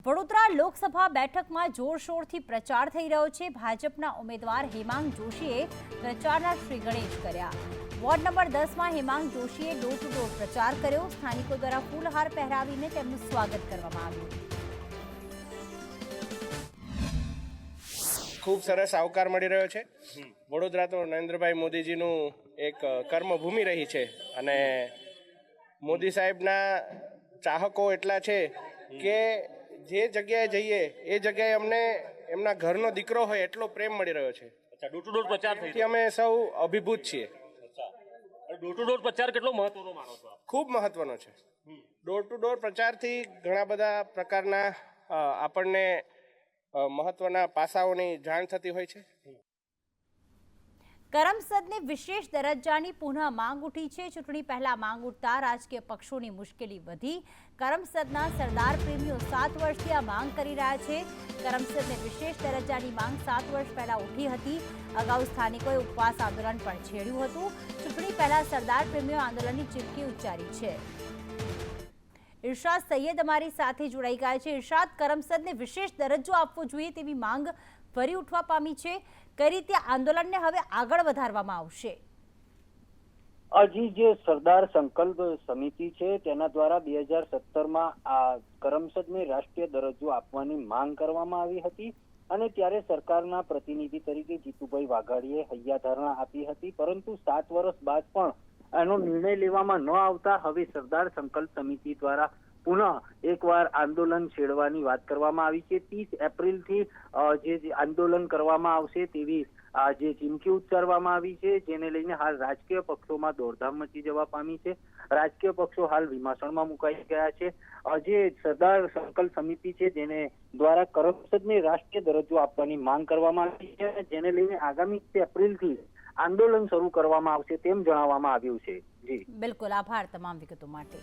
વડોદરા લોકસભા બેઠકમાં જોરશોરથી પ્રચાર થઈ રહ્યો છે। ભાજપના ઉમેદવાર હેમાંગ જોશીએ પ્રચારના શ્રી ગણેશ કર્યા। વોર્ડ નંબર 10માં હેમાંગ જોશીએ ડોર ટુ ડોર પ્રચાર કર્યો। સ્થાનિકો દ્વારા ફૂલહાર પહેરાવીને તેમનું સ્વાગત કરવામાં આવ્યું। ખૂબ સરસ આવકાર મળી રહ્યો છે। વડોદરા તો નરેન્દ્રભાઈ મોદીજીનું એક કર્મભૂમિ રહી છે અને મોદી સાહેબના ચાહકો એટલા છે કે જે જગ્યાએ જઈએ એ જગ્યાએ અમને એમના ઘરનો દીકરો હોય એટલો પ્રેમ મળી રહ્યો છે। ડોર ટુ ડોર પ્રચાર થઈ અમે સૌ અભિભૂત છીએ। ડોર ટુ ડોર પ્રચાર કેટલો મહત્વનો માનો છો? ખૂબ મહત્વનો છે। ડોર ટુ ડોર પ્રચારથી ઘણા બધા પ્રકારના આપણને મહત્વના પાસાઓની જાણ થતી હોય છે। કરમસદને વિશેષ દરજ્જાની પુનઃ માંગ ઉઠી છે। ચૂંટણી પહેલા માંગ ઉઠતા રાજકીય પક્ષોની મુશ્કેલી વધી। કરમસદના સરદાર પ્રેમીઓ 7 વર્ષથી આ માંગ કરી રહ્યા છે। કરમસદને વિશેષ દરજ્જાની માંગ 7 વર્ષ પહેલા ઉઠી હતી। અગાઉ સ્થાનિકોએ ઉપવાસ આંદોલન પણ છેડ્યું હતું। ચૂંટણી પહેલા સરદાર પ્રેમીઓ આંદોલનની ચીમકી ઉચ્ચારી છે। ઇરશાદ સૈયદ અમારી સાથે જોડાઈ ગયા છે। ઇરશાદ, કરમસદને વિશેષ દરજ્જો આપવો જોઈએ તેવી માંગ ફરી ઉઠવા પામી છે। કઈ રીતે આંદોલનને હવે આગળ વધારવામાં આવશે? હજી જે સરદાર સંકલ્પ સમિતિ છે તેના દ્વારા 2017માં આ કરમસદને રાષ્ટ્રીય દરજ્જો આપવાની માંગ કરવામાં આવી હતી અને ત્યારે સરકારના પ્રતિનિધિ તરીકે જીતુભાઈ વાઘાણીએ હૈયાધારણા આપી હતી, પરંતુ 7 વર્ષ બાદ પણ એનો નિર્ણય લેવામાં ન આવતા હવે સરદાર સંકલ્પ સમિતિ દ્વારા પુનઃ એકવાર આંદોલન છેડવાની વાત કરવામાં આવી છે। 30 એપ્રિલથી જે આંદોલન કરવામાં આવશે તેવી જે ચીમકી ઉચ્ચારવામાં આવી છે, જેને લઈને હાલ રાજકીય પક્ષોમાં દોડધામ મચી જવા પામી છે। રાજકીય પક્ષો હાલ વિમાસણમાં મુકાઈ ગયા છે। જે સરદાર સંકલ્પ સમિતિ છે જેને દ્વારા કરમસદને રાષ્ટ્રીય દરજ્જો આપવાની માંગ કરવામાં આવી છે, જેને લઈને આગામી 30 એપ્રિલથી આંદોલન શરૂ કરવામાં આવશે તેમ જણાવવામાં આવ્યું છે। જી બિલકુલ, આભાર તમામ વિગતો માટે।